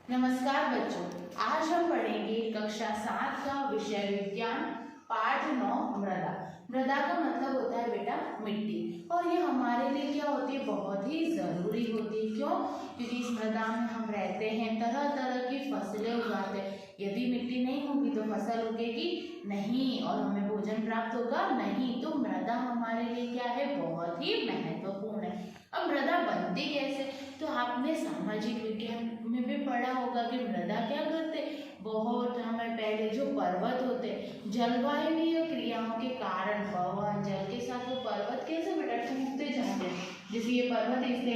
नमस्कार बच्चों, आज हम पढ़ेंगे कक्षा 7 का विषय विज्ञान पाठ 9 मृदा। मृदा का मतलब होता है बेटा मिट्टी, और ये हमारे लिए क्या होती है, बहुत ही ज़रूरी होती है। क्यों? क्योंकि इस मृदा में हम रहते हैं, तरह तरह की फसलें उगाते हैं। यदि मिट्टी नहीं होगी तो फसल उगेगी नहीं और हमें भोजन प्राप्त होगा नहीं। तो मृदा हमारे लिए क्या है, बहुत ही महत्वपूर्ण है। अब मृदा बनती कैसे, तो आपने सामाजिक विज्ञान में भी पढ़ा होगा कि मृदा क्या करते, बहुत हमें पहले जो पर्वत होते, जलवायुवीय क्रियाओं के कारण पवन जल के साथ वो पर्वत कैसे बेटा टूटते जाते हैं। जैसे ये पर्वत इससे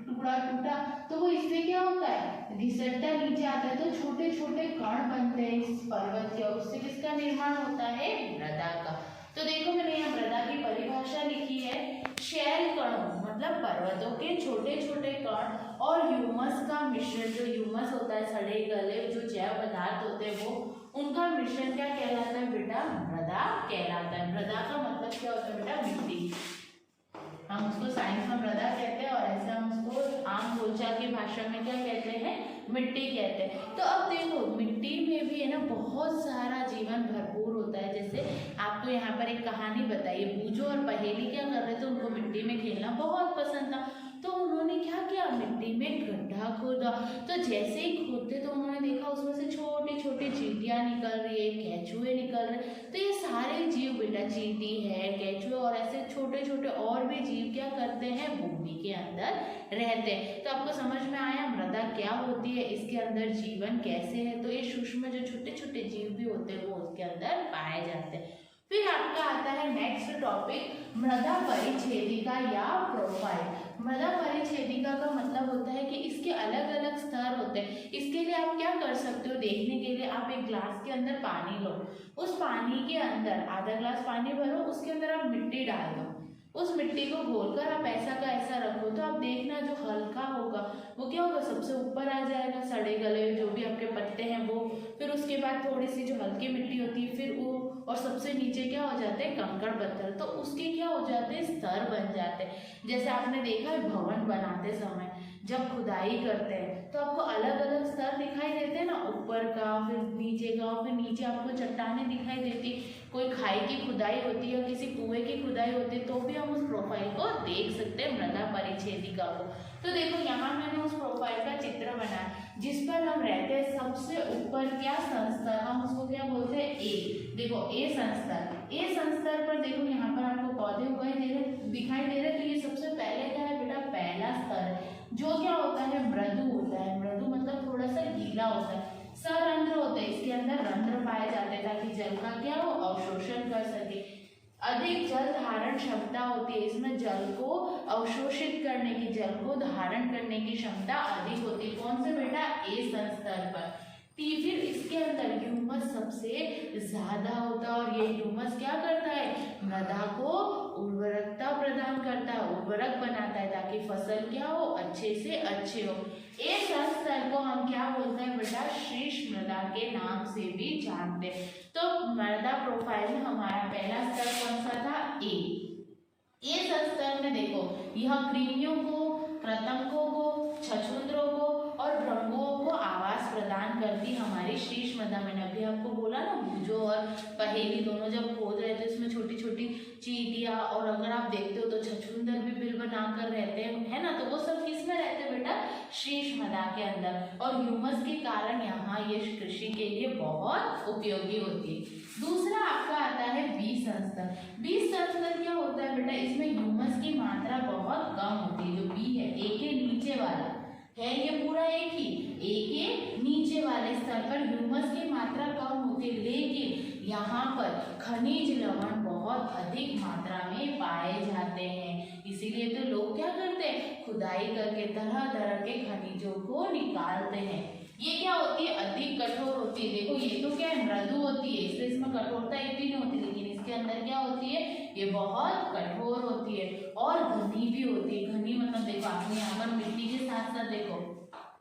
टुकड़ा टूटा तो वो इससे क्या होता है, घिसटता नीचे आता है, तो छोटे छोटे कण बनते हैं इस पर्वत के, और उससे किसका निर्माण होता है, मृदा का। तो देखो मैंने यहाँ मृदा की परिभाषा लिखी है, शैल कणों मतलब पर्वतों के छोटे छोटे कण और ह्यूमस का मिश्रण। जो ह्यूमस होता है, सड़े गले जो जैव पदार्थ होते हैं, वो उनका मिश्रण क्या कहलाता है बेटा, मृदा कहलाता है। मृदा का मतलब क्या होता है बेटा, मिट्टी। हम उसको साइंस में मृदा कहते हैं और ऐसे हम उसको आम बोलचाल की भाषा में क्या कहते हैं, मिट्टी कहते हैं। तो अब देखो मिट्टी में भी है ना बहुत सारा जीवन भरपूर होता है। जैसे आपको यहाँ पर एक कहानी बताइए, बूझो और पहेली क्या कर रहे थे, उनको मिट्टी में खेलना बहुत पसंद था। तो उन्होंने क्या किया, मिट्टी में गड्ढा खोदा। तो जैसे ही खोदते तो उन्होंने देखा उसमें से छोटी छोटी चींटियाँ निकल रही है, केंचुए निकल रहे। तो ये सारे जीव बेटा, चींटी है, केंचुए और ऐसे छोटे छोटे और भी जीव क्या करते हैं, भूमि के अंदर रहते हैं। तो आपको समझ में आया मृदा क्या होती है, इसके अंदर जीवन कैसे है। तो ये सूक्ष्म जो छोटे छोटे जीव भी होते हैं वो उसके अंदर पाए जाते हैं। फिर आपका आता है नेक्स्ट टॉपिक, मृदा परिच्छेदिका या प्रोफाइल। मृदा परिच्छेदिका का मतलब होता है कि इसके अलग अलग स्तर होते हैं। इसके लिए आप क्या कर सकते हो, देखने के लिए आप एक ग्लास के अंदर पानी लो, उस पानी के अंदर आधा ग्लास पानी भरो, उसके अंदर आप मिट्टी डाल दो, उस मिट्टी को घोलकर आप ऐसा का ऐसा रखो। तो आप देखना जो हल्का होगा वो क्या होगा, सबसे ऊपर आ जाएगा, सड़े गले जो भी आपके पत्ते हैं वो। फिर उसके बाद थोड़ी सी जो हल्की मिट्टी होती है फिर वो, और सबसे नीचे क्या हो जाते हैं, कंकड़ पत्थर। तो उसके क्या हो जाते हैं, स्तर बन जाते हैं। जैसे आपने देखा है भवन बनाते समय जब खुदाई करते हैं तो आपको अलग अलग स्तर दिखाई देते हैं ना, ऊपर का, फिर नीचे का, फिर नीचे आपको चट्टानें दिखाई देती। कोई खाई की खुदाई होती है, किसी कुएं की खुदाई होती है, तो भी हम उस प्रोफाइल को देख सकते हैं, मृदा परिच्छेदिका को। तो देखो यहाँ मैंने उस प्रोफाइल का चित्र बनाया जिस पर हम रहते हैं। सबसे ऊपर क्या संस्तर, हम उसको क्या बोलते हैं, ए। देखो ए संस्तर, ए संस्तर पर देखो यहाँ पर आपको पौधे दिखाई दे रहे। तो ये सबसे पहले क्या है बेटा, पहला स्तर है, जो क्या होता है, मृदु होता है। मृदु मतलब थोड़ा सा गीला होता है। सरंध्र होते हैं, इसके अंदर रंध्र पाए जाते हैं ताकि जल का क्या हो, अवशोषण कर सके। अधिक जल धारण क्षमता होती है, इसमें जल को अवशोषित करने की, जल को धारण करने की क्षमता अधिक होती है। कौन से बेटा, ए संस्तर पर। फिर इसके अंदर ह्यूमस सबसे ज्यादा होता है, और ये ह्यूमस क्या करता है, मृदा को उर्वरकता प्रदान करता है, उर्वरक बनाता है ताकि फसल क्या हो, अच्छे से अच्छे हो। ए संस्तर को हम क्या बोलते हैं बेटा, शीर्ष मृदा के नाम से भी जानते हैं। तो मृदा प्रोफाइल में हमारा पहला स्तर कौन सा था, ए संस्तर में देखो यह कृमियों को, कृंतकों को, छछूंद्रों को और भृंगुओं को आवास प्रदान करती हमारी शीर्ष मृदा। मैंने अभी आपको बोला ना, बूझो और पहेली दोनों जब खोद रहे थे इसमें छोटी छोटी चींटियां, और अगर आप देखते हो तो छछूंदर भी बिल बनाकर रहते हैं, है ना। तो वो सब किस में रहते हैं बेटा, शीर्ष मृदा के अंदर, और ह्यूमस के कारण यहाँ ये कृषि के लिए बहुत उपयोगी होती है। दूसरा आपका आता है बी संस्तर। बी संस्तर क्या होता है बेटा, इसमें ह्यूमस की मात्रा बहुत कम होती है। जो बी है, ए के नीचे वाला है, ये पूरा एक ही, ए के नीचे वाले स्तर पर ह्यूमस की मात्रा कम होती है, लेकिन यहाँ पर खनिज लवण बहुत अधिक मात्रा में पाए जाते हैं। इसीलिए तो लोग क्या करते हैं, खुदाई करके तरह तरह के खनिजों को निकालते हैं। ये क्या होती है, अधिक कठोर होती है। देखो ये तो क्या है, मृदु होती है, इसलिए इसमें कठोरता इतनी नहीं होती, लेकिन इसके अंदर क्या होती है, ये बहुत कठोर होती है और घनी भी होती है। घनी मतलब देखो आपने यहाँ पर मिट्टी के साथ साथ देखो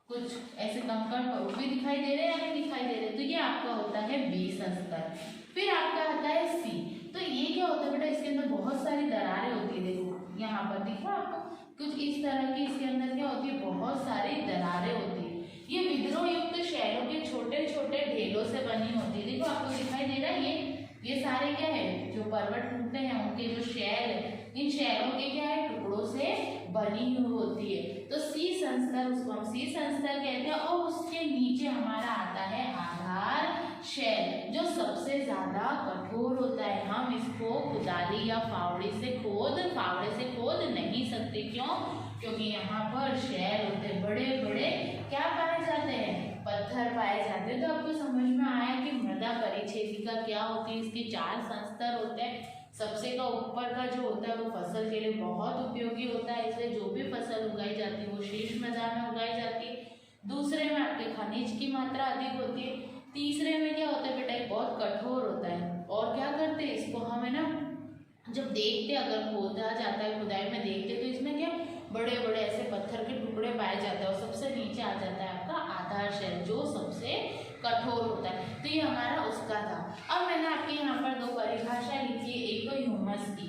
कुछ ऐसे कंकड़ भी दिखाई दे रहे हैं या नहीं दिखाई दे रहे। तो ये आपका होता है बी संस्तर। फिर आपका आता है सी। तो ये क्या होता है बेटा, इसके अंदर बहुत सारी दरारें होती है। देखो यहाँ पर दिखा आपको कुछ इस तरह की, इसके अंदर क्या होती है, बहुत सारी दरारें होती है। ये विद्रोह युक्त छोटे ढेलों से बनी होती है। देखो आपको दिखाई दे रहा है ये सारे क्या है, जो पर्वत टूटते हैं उनके जो शैल है, इन शैलों के क्या है, टुकड़ों से बनी हुई होती है। तो सी संस्तर, उसको हम सी संस्तर कहते हैं। और उसके नीचे हमारा आता है आधार शैल, जो सबसे ज्यादा कठोर होता है। हम इसको कुदाली या फावड़े से खोद नहीं सकते। क्यों? क्योंकि यहाँ पर शैल होते हैं, बड़े बड़े क्या पाए जाते हैं, पत्थर पाए जाते हैं। तो आपको समझ में आया कि मृदा परिच्छेदिका क्या होती है। इसके 4 संस्तर होते हैं। सबसे का ऊपर का जो होता है वो फसल के लिए बहुत उपयोगी होता है, इसलिए जो भी फसल उगाई जाती है वो शीर्ष मृदा में उगाई जाती है। दूसरे में आपके खनिज की मात्रा अधिक होती है। तीसरे में क्या होता है बेटा, बहुत कठोर होता है। और क्या करते हैं, इसको हम है ना जब देखते, अगर खोदा जाता है, खुदाई में देखते तो इसमें क्या बड़े बड़े ऐसे पत्थर के टुकड़े पाए जाते हैं। और सबसे नीचे आ जाता है आपका आधार शैल, जो सबसे कठोर होता है। तो ये हमारा उसका था। अब मैंने आपके यहाँ पर 2 परिभाषा लिखी है। एक तो ह्यूमस की,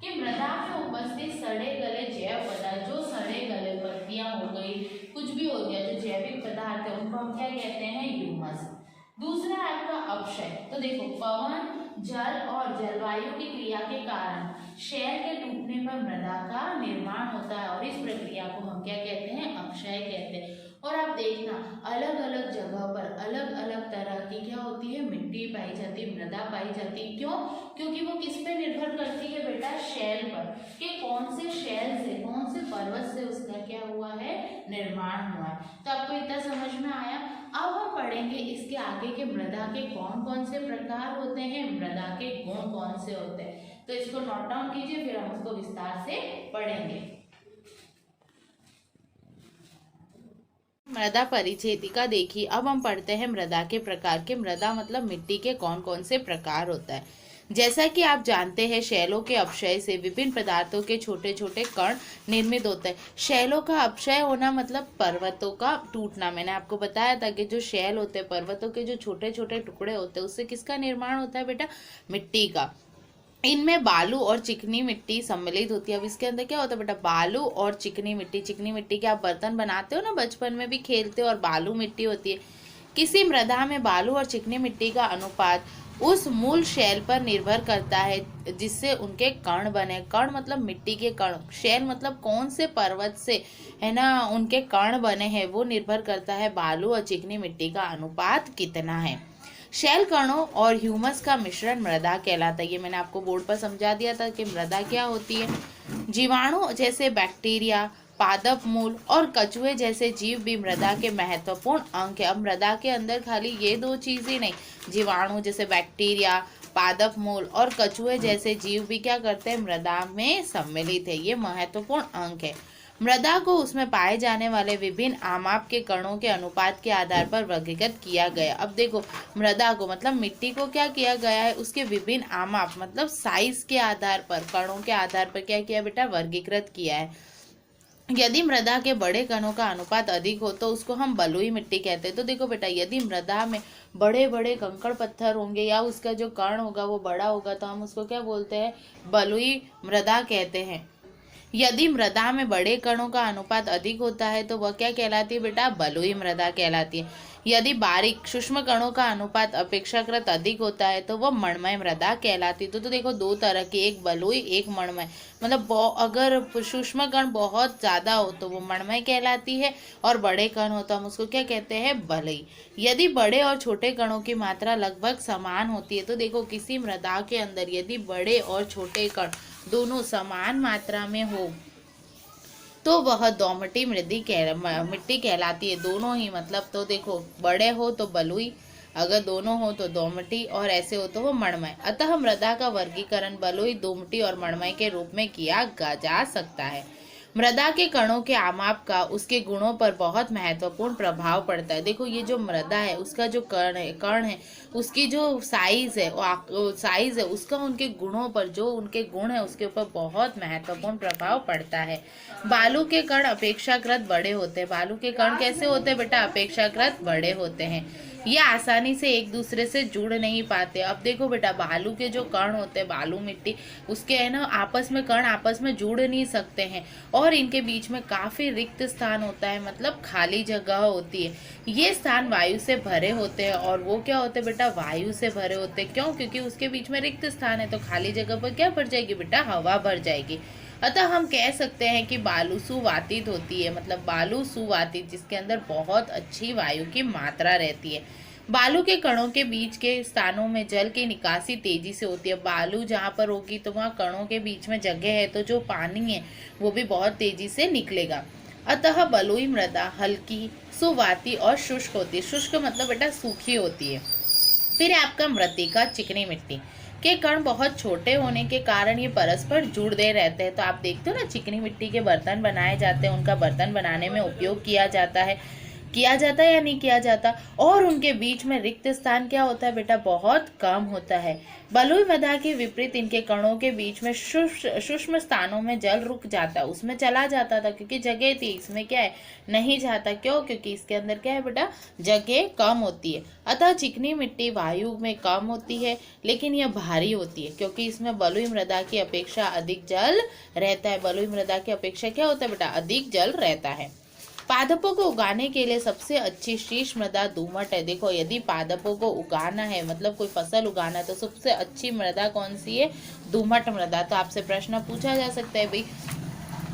कि मृदा में उपस्थित सड़े गले जैव पदार्थ, जो सड़े गले पत्तियां हो गई, कुछ भी हो गया, जो जैविक पदार्थ है उनको हम क्या कहते हैं, ह्यूमस। दूसरा आपका अपक्षय। तो देखो, पवन, जल और जलवायु की क्रिया के कारण शैल के टूटने पर मृदा का निर्माण होता है, और इस प्रक्रिया को हम क्या कहते हैं, अपक्षय कहते हैं। और आप देखना, अलग अलग जगह पर अलग अलग तरह की क्या होती है, मिट्टी पाई जाती है, मृदा पाई जाती है। क्यों? क्योंकि वो किस पे निर्भर करती है बेटा, शैल पर, कि कौन से शैल से, कौन से पर्वत से उसका क्या हुआ है, निर्माण हुआ है। तो आपको इतना समझ में आया। अब हम पढ़ेंगे इसके आगे के मृदा के कौन कौन से प्रकार होते हैं, मृदा के गुण कौन से होते हैं। तो इसको नोट डाउन कीजिए, फिर हम उसको विस्तार से पढ़ेंगे। मृदा परिच्छेदिका देखिए। अब हम पढ़ते हैं मृदा के प्रकार के। मृदा मतलब मिट्टी के कौन कौन से प्रकार होता है। जैसा कि आप जानते हैं, शैलों के अपक्षय से विभिन्न पदार्थों के छोटे छोटे कण निर्मित होते हैं। शैलों का अपक्षय होना मतलब पर्वतों का टूटना। मैंने आपको बताया था कि जो शैल होते हैं, पर्वतों के जो छोटे छोटे टुकड़े होते हैं, उससे किसका निर्माण होता है बेटा, मिट्टी का। इनमें बालू और चिकनी मिट्टी सम्मिलित होती है। अब इसके अंदर क्या होता है बेटा, बालू और चिकनी मिट्टी। चिकनी मिट्टी के आप बर्तन बनाते हो ना, बचपन में भी खेलते हो, और बालू मिट्टी होती है। किसी मृदा में बालू और चिकनी मिट्टी का अनुपात उस मूल शैल पर निर्भर करता है जिससे उनके कण बने। कण मतलब मिट्टी के कण, शैल मतलब कौन से पर्वत से है ना उनके कण बने हैं, वो निर्भर करता है बालू और चिकनी मिट्टी का अनुपात कितना है। शैल कणों और ह्यूमस का मिश्रण मृदा कहलाता है। ये मैंने आपको बोर्ड पर समझा दिया था कि मृदा क्या होती है। जीवाणु जैसे बैक्टीरिया, पादप मूल और कछुए जैसे जीव भी मृदा के महत्वपूर्ण अंग है। अब मृदा के अंदर खाली ये 2 चीजें नहीं, जीवाणु जैसे बैक्टीरिया, पादप मूल और कछुए जैसे जीव भी क्या करते हैं, मृदा में सम्मिलित है। ये महत्वपूर्ण अंग है। मृदा को उसमें पाए जाने वाले विभिन्न आमाप के कणों के अनुपात के आधार पर वर्गीकृत किया गया। अब देखो, मृदा को मतलब मिट्टी को क्या किया गया है, उसके विभिन्न आमाप मतलब साइज के आधार पर, कणों के आधार पर क्या किया बेटा, वर्गीकृत किया है। यदि मृदा के बड़े कणों का अनुपात अधिक हो तो उसको हम बलुई मिट्टी कहते हैं। तो देखो बेटा, यदि मृदा में बड़े बड़े कंकड़ पत्थर होंगे या उसका जो कण होगा वो बड़ा होगा तो हम उसको क्या बोलते हैं, बलुई मृदा कहते हैं। यदि मृदा में बड़े कणों का अनुपात अधिक होता है तो वह क्या कहलाती है बेटा, बलुई मृदा कहलाती है। यदि बारीक सूक्ष्म कणों का अनुपात अपेक्षाकृत अधिक होता है तो वह मणमय मृदा कहलाती है। तो देखो 2 तरह की, एक बलुई एक मणमय। मतलब अगर सूक्ष्म कण बहुत ज्यादा हो तो वो मणमय कहलाती है, और बड़े कण हो तो हम उसको क्या कहते हैं, बलुई। यदि बड़े और छोटे कणों की मात्रा लगभग समान होती है, तो देखो किसी मृदा के अंदर यदि बड़े और छोटे कण दोनों समान मात्रा में हो तो वह दोमटी मिट्टी कहलाती है। दोनों ही मतलब, तो देखो बड़े हो तो बलुई, अगर दोनों हो तो दोमटी, और ऐसे हो तो वो मणमय। अतः मृदा का वर्गीकरण बलुई, दोमटी और मणमय के रूप में किया जा सकता है। मृदा के कणों के आमाप का उसके गुणों पर बहुत महत्वपूर्ण प्रभाव पड़ता है। देखो ये जो मृदा है उसका जो कण है उसकी जो साइज है उसका उनके गुणों पर, जो उनके गुण है उसके ऊपर बहुत महत्वपूर्ण प्रभाव पड़ता है। बालू के कण अपेक्षाकृत बड़े होते हैं। बालू के कण कैसे होते हैं बेटा, अपेक्षाकृत बड़े होते हैं। ये आसानी से एक दूसरे से जुड़ नहीं पाते। अब देखो बेटा, बालू के जो कण होते हैं, बालू मिट्टी, उसके है ना आपस में कण आपस में जुड़ नहीं सकते हैं और इनके बीच में काफ़ी रिक्त स्थान होता है, मतलब खाली जगह होती है। ये स्थान वायु से भरे होते हैं और वो क्या होते हैं बेटा, वायु से भरे होते हैं। क्यों? क्योंकि उसके बीच में रिक्त स्थान है, तो खाली जगह पर क्या भर जाएगी बेटा, हवा भर जाएगी। अतः हम कह सकते हैं कि बालू सुवातित होती है, मतलब बालू सुवातित, जिसके अंदर बहुत अच्छी वायु की मात्रा रहती है। बालू के कणों के बीच के स्थानों में जल की निकासी तेजी से होती है। बालू जहाँ पर होगी तो वहाँ कणों के बीच में जगह है, तो जो पानी है वो भी बहुत तेजी से निकलेगा। अतः बलुई मृदा हल्की, सुवाती और शुष्क होती है। शुष्क मतलब बेटा सूखी होती है। फिर आपका मृतिका, चिकनी मिट्टी के कण बहुत छोटे होने के कारण ये परस्पर जुड़े रहते हैं। तो आप देखते हो ना, चिकनी मिट्टी के बर्तन बनाए जाते हैं, उनका बर्तन बनाने में उपयोग किया जाता है या नहीं किया जाता। और उनके बीच में रिक्त स्थान क्या होता है बेटा, बहुत कम होता है। बलुई मृदा के विपरीत इनके कणों के बीच में सूक्ष्म स्थानों में जल रुक जाता है, उसमें चला जाता था क्योंकि जगह थी। इसमें क्या है, नहीं जाता। क्यों? क्योंकि इसके अंदर क्या है बेटा, जगह कम होती है। अतः चिकनी मिट्टी वायु में कम होती है, लेकिन यह भारी होती है क्योंकि इसमें बलुई मृदा की अपेक्षा अधिक जल रहता है। बलुई मृदा की अपेक्षा क्या होता है बेटा, अधिक जल रहता है। पादपों को उगाने के लिए सबसे अच्छी शीर्ष मृदा दोमट है। देखो, यदि पादपों को उगाना है, मतलब कोई फसल उगाना है, तो सबसे अच्छी मृदा कौन सी है, दोमट मृदा। तो आपसे प्रश्न पूछा जा सकता है भाई,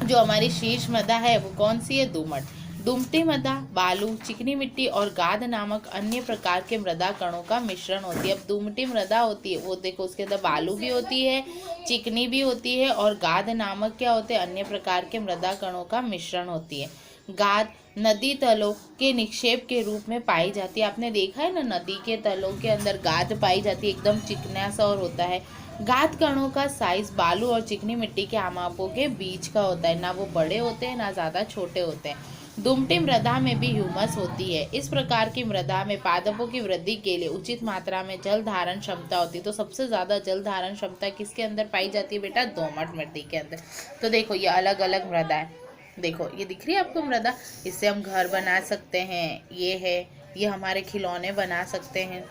जो हमारी शीर्ष मृदा है वो कौन सी है, दोमट। दुमटी मृदा बालू, चिकनी मिट्टी और गाद नामक अन्य प्रकार के मृदा कणों का मिश्रण होती है। अब दुमटी मृदा होती है, वो देखो उसके अंदर बालू भी होती है, चिकनी भी होती है और गाद नामक क्या होते हैं, अन्य प्रकार के मृदा कणों का मिश्रण होती है। गाद नदी तलों के निक्षेप के रूप में पाई जाती है। आपने देखा है ना, नदी के तलों के अंदर गाद पाई जाती है, एकदम चिकना सा और होता है। गाद कणों का साइज बालू और चिकनी मिट्टी के आमापों के बीच का होता है, ना वो बड़े होते हैं ना ज़्यादा छोटे होते हैं। दुमटी मृदा में भी ह्यूमस होती है। इस प्रकार की मृदा में पादपों की वृद्धि के लिए उचित मात्रा में जल धारण क्षमता होती है। तो सबसे ज़्यादा जल धारण क्षमता किसके अंदर पाई जाती है बेटा, दोमट मिट्टी के अंदर। तो देखो, ये अलग अलग मृदा है। देखो, ये दिख रही है आपको मृदा, इससे हम घर बना सकते हैं, ये है, ये हमारे खिलौने बना सकते हैं।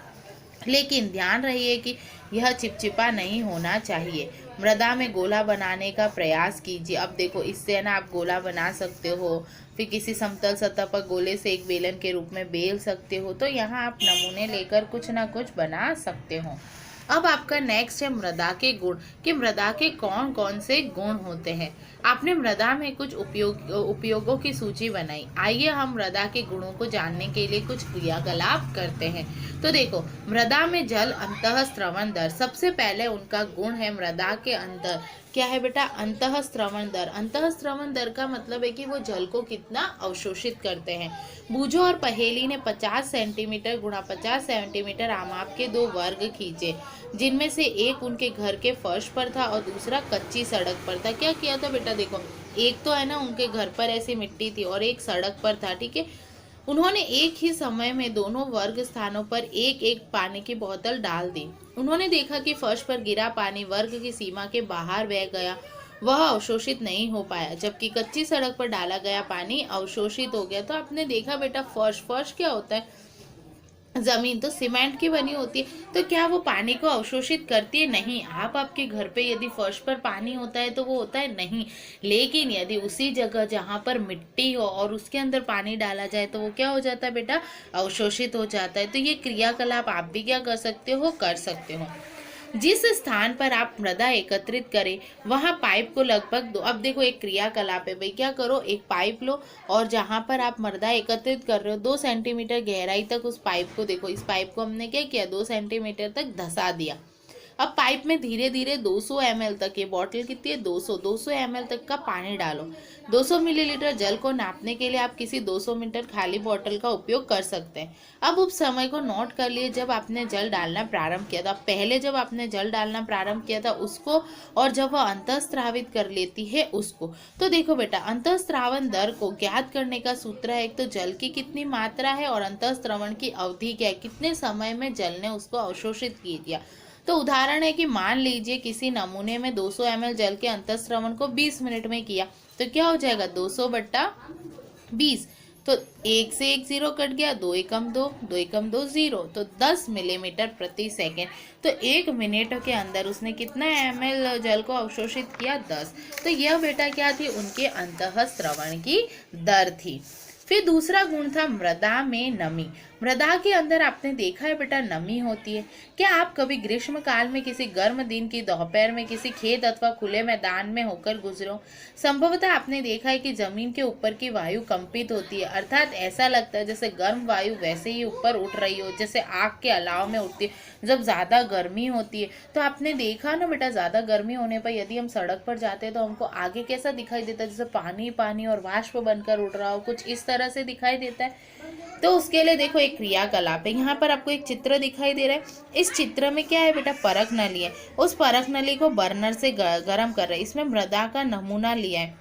लेकिन ध्यान रहिए कि यह चिपचिपा नहीं होना चाहिए। मृदा में गोला बनाने का प्रयास कीजिए। अब देखो, इससे है ना आप गोला बना सकते हो, फिर किसी समतल सतह पर गोले से एक बेलन के रूप में बेल सकते हो। तो यहाँ आप नमूने लेकर कुछ ना कुछ बना सकते हो। अब आपका नेक्स्ट है मृदा के गुण, कि मृदा के कौन कौन से गुण होते हैं। आपने मृदा में कुछ उपयोगों की सूची बनाई। आइए हम मृदा के गुणों को जानने के लिए कुछ क्रियाकलाप करते हैं। तो देखो, मृदा में जल अंतःस्रवण दर, सबसे पहले उनका गुण है मृदा के अंदर क्या है बेटा, अंतःस्रवण दर। अंतःस्रवण दर का मतलब है कि वो जल को कितना अवशोषित करते हैं। बूझो और पहेली ने 50 सेंटीमीटर गुणा 50 सेंटीमीटर आमाप के 2 वर्ग खींचे, जिनमें से एक उनके घर के फर्श पर था और दूसरा कच्ची सड़क पर था। क्या किया था बेटा, देखो, एक तो है ना उनके घर पर ऐसी मिट्टी थी और एक सड़क पर था, ठीक है। उन्होंने एक ही समय में दोनों वर्ग स्थानों पर एक एक पानी की बोतल डाल दी। उन्होंने देखा कि फर्श पर गिरा पानी वर्ग की सीमा के बाहर बह गया, वह अवशोषित नहीं हो पाया, जबकि कच्ची सड़क पर डाला गया पानी अवशोषित हो गया। तो आपने देखा बेटा, फर्श क्या होता है, जमीन तो सीमेंट की बनी होती है, तो क्या वो पानी को अवशोषित करती है? नहीं। आपके घर पे यदि फर्श पर पानी होता है तो वो होता है नहीं, लेकिन यदि उसी जगह जहाँ पर मिट्टी हो और उसके अंदर पानी डाला जाए तो वो क्या हो जाता है बेटा, अवशोषित हो जाता है। तो ये क्रियाकलाप आप भी क्या कर सकते हो, कर सकते हो। जिस स्थान पर आप मृदा एकत्रित करें वहां पाइप को लगभग अब देखो, एक क्रियाकलाप है भाई, क्या करो, एक पाइप लो और जहां पर आप मृदा एकत्रित कर रहे हो 2 सेंटीमीटर गहराई तक उस पाइप को, देखो इस पाइप को हमने क्या किया, 2 सेंटीमीटर तक धंसा दिया। अब पाइप में धीरे धीरे 200 ml तक, ये बॉटल कितनी है, 200 ml तक का पानी डालो। 200 मिलीलीटर जल को नापने के लिए आप किसी 200 मीटर खाली बॉटल का उपयोग कर सकते हैं। अब उस समय को नोट कर लिए जब आपने जल डालना प्रारंभ किया था, पहले जब आपने जल डालना प्रारंभ किया था उसको, और जब वह अंतःस्रावित कर लेती है उसको। तो देखो बेटा, अंतःस्रावन दर को ज्ञात करने का सूत्र है, एक तो जल की कितनी मात्रा है और अंतःस्रावन की अवधि क्या है, कितने समय में जल ने उसको अवशोषित किया। तो उदाहरण है कि मान लीजिए किसी नमूने में 200 ml जल के अंतःस्रवण को 20 मिनट में किया, तो क्या हो जाएगा, 200/20। तो 1 से 1 0 कट गया, 2 एकम 2, 2 एकम 2 0, तो 10 मिलीमीटर प्रति सेकेंड। तो 1 मिनट के अंदर उसने कितना ml जल को अवशोषित किया? 10। तो यह बेटा क्या थी? उनके अंतःस्रवण की दर थी। फिर दूसरा गुण था मृदा में नमी। मृदा के अंदर आपने देखा है बेटा नमी होती है। क्या आप कभी ग्रीष्म काल में किसी गर्म दिन की दोपहर में किसी खेत अथवा खुले मैदान में होकर गुजरे हो? संभवतः आपने देखा है कि जमीन के ऊपर की वायु कंपित होती है, अर्थात ऐसा लगता है जैसे गर्म वायु वैसे ही ऊपर उठ रही हो, जैसे आग के अलाव में उठती है जब ज्यादा गर्मी होती है। तो आपने देखा ना बेटा, ज्यादा गर्मी होने पर यदि हम सड़क पर जाते हैं तो हमको आगे कैसा दिखाई देता है? जैसे पानी पानी और वाष्प बनकर उड़ रहा हो, कुछ इस तरह से दिखाई देता है। तो उसके लिए देखो एक क्रियाकलाप है। यहाँ पर आपको एक चित्र दिखाई दे रहा है। इस चित्र में क्या है बेटा? परख नली है। उस परख नली को बर्नर से गर्म कर रहे हैं। इसमें मृदा का नमूना लिया है,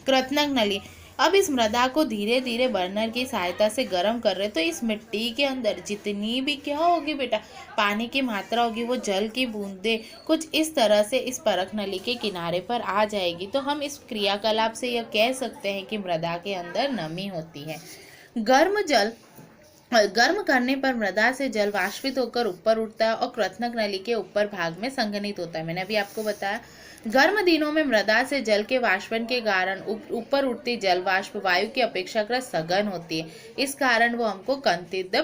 कृतनक नली। अब इस मृदा को धीरे धीरे बर्नर की सहायता से गर्म कर रहे हैं। तो इस मिट्टी के अंदर जितनी भी क्या होगी बेटा? पानी की मात्रा होगी, वो जल की बूंदे कुछ इस तरह से इस परख नली के किनारे पर आ जाएगी। तो हम इस क्रियाकलाप से यह कह सकते हैं कि मृदा के अंदर नमी होती है। गर्म करने पर मृदा से जल वाष्पित होकर ऊपर उठता है और कृतनक नली के ऊपर भाग में संघनित होता है। मैंने अभी आपको बताया, गर्म दिनों में मृदा से जल के वाष्पन के कारण ऊपर उठती जल वाष्प वायु की अपेक्षाकृत सघन होती है। इस कारण वो हमको कंपित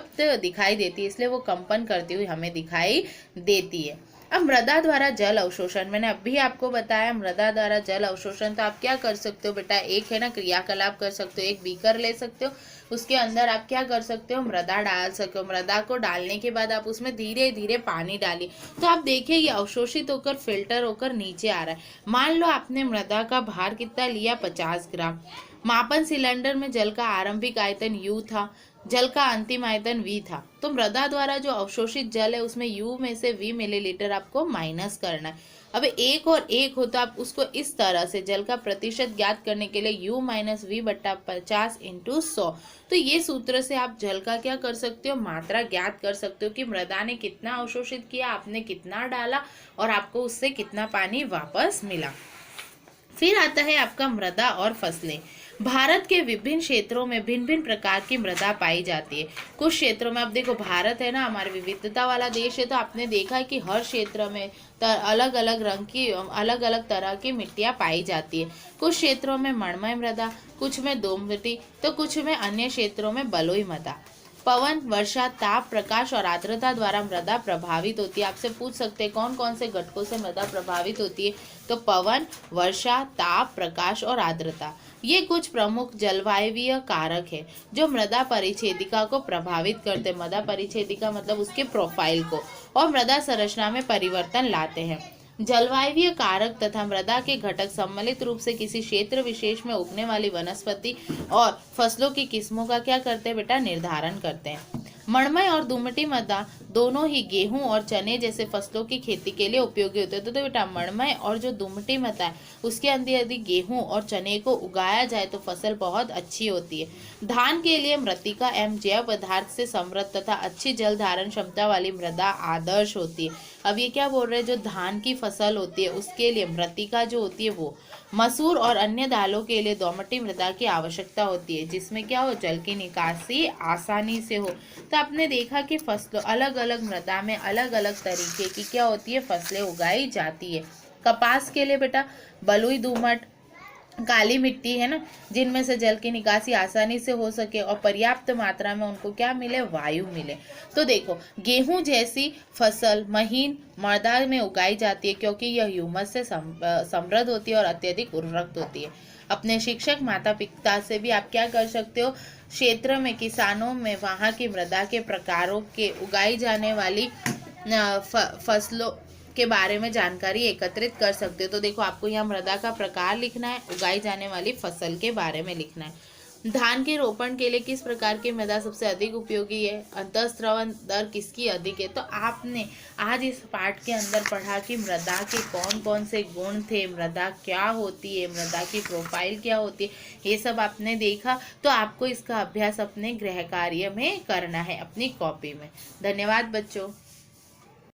दिखाई देती है, इसलिए वो कंपन करती हुई हमें दिखाई देती है। अब मृदा द्वारा जल अवशोषण, मैंने अभी आपको बताया मृदा द्वारा जल अवशोषण। तो आप क्या कर सकते हो बेटा? एक है ना क्रियाकलाप कर सकते हो, एक बीकर ले सकते हो, उसके अंदर आप क्या कर सकते हो? मृदा डाल सकते हो। मृदा को डालने के बाद आप उसमें धीरे धीरे पानी डालिए। तो आप देखिए ये अवशोषित होकर फिल्टर होकर नीचे आ रहा है। मान लो आपने मृदा का भार कितना लिया? 50 ग्राम। मापन सिलेंडर में जल का आरंभिक आयतन U था, जल का अंतिम आयतन V था। तो मृदा द्वारा जो अवशोषित जल है उसमें U में से V मिलीलीटर आपको माइनस करना है। अब 1 और 1 हो तो आप उसको इस तरह से जल का प्रतिशत ज्ञात करने के लिए U माइनस V बट्टा 50 इंटू 100। तो ये सूत्र से आप जल का क्या कर सकते हो? मात्रा ज्ञात कर सकते हो कि मृदा ने कितना अवशोषित किया, आपने कितना डाला और आपको उससे कितना पानी वापस मिला। फिर आता है आपका मृदा और फसलें। भारत के विभिन्न क्षेत्रों में भिन्न भिन्न प्रकार की मृदा पाई जाती है। कुछ क्षेत्रों में, अब देखो भारत है ना हमारे विविधता वाला देश है, तो आपने देखा है कि हर क्षेत्र में अलग अलग रंग की अलग अलग तरह की मिट्टियाँ पाई जाती है। कुछ क्षेत्रों में मणमय मृदा, कुछ में दोमटी, तो कुछ में अन्य क्षेत्रों में बलुई मृदा। पवन, वर्षा, ताप, प्रकाश और आर्द्रता द्वारा मृदा प्रभावित होती है। आपसे पूछ सकते हैं कौन कौन से घटकों से मृदा प्रभावित होती है? तो पवन, वर्षा, ताप, प्रकाश और आर्द्रता, ये कुछ प्रमुख जलवायवीय कारक है जो मृदा परिच्छेदिका को प्रभावित करते हैं। मृदा परिच्छेदिका मतलब उसके प्रोफाइल को, और मृदा संरचना में परिवर्तन लाते हैं। जलवायवीय कारक तथा मृदा के घटक सम्मिलित रूप से किसी क्षेत्र विशेष में उगने वाली वनस्पति और फसलों की किस्मों का क्या करते हैं बेटा? निर्धारण करते हैं। मणमय और दोमटी मृदा दोनों ही गेहूं और चने जैसे फसलों की खेती के लिए उपयोगी होते हैं। तो बेटा मणमय और जो दोमटी मृदा है उसके अंदर यदि गेहूं और चने को उगाया जाए तो फसल बहुत अच्छी होती है। धान के लिए मृत्तिका एवं जैव पदार्थ से समृद्ध तथा अच्छी जल धारण क्षमता वाली मृदा आदर्श होती है। अब ये क्या बोल रहे हैं? जो धान की फसल होती है उसके लिए मृत्तिका जो होती है वो, मसूर और अन्य दालों के लिए दोमटी मृदा की आवश्यकता होती है जिसमें क्या हो? जल की निकासी आसानी से हो। तो आपने देखा कि फसलों अलग अलग मृदा में अलग अलग तरीके की क्या होती है? फसलें उगाई जाती है। कपास के लिए बेटा बलुई दोमट काली मिट्टी है ना, जिनमें से जल की निकासी आसानी से हो सके और पर्याप्त मात्रा में उनको क्या मिले? वायु मिले। तो देखो गेहूं जैसी फसल महीन मृदा में उगाई जाती है क्योंकि यह ह्यूमस से समृद्ध होती है और अत्यधिक उर्वरक होती है। अपने शिक्षक माता पिता से भी आप क्या कर सकते हो? क्षेत्र में किसानों में वहाँ की मृदा के प्रकारों के उगाई जाने वाली फसलों के बारे में जानकारी एकत्रित कर सकते हो। तो देखो आपको यहाँ मृदा का प्रकार लिखना है, उगाई जाने वाली फसल के बारे में लिखना है। धान के रोपण के लिए किस प्रकार की मृदा सबसे अधिक उपयोगी है? अंतःस्रवण दर किसकी अधिक है? तो आपने आज इस पाठ के अंदर पढ़ा कि मृदा के कौन कौन से गुण थे, मृदा क्या होती है, मृदा की प्रोफाइल क्या होती है, ये सब आपने देखा। तो आपको इसका अभ्यास अपने गृह कार्य में करना है अपनी कॉपी में। धन्यवाद बच्चों।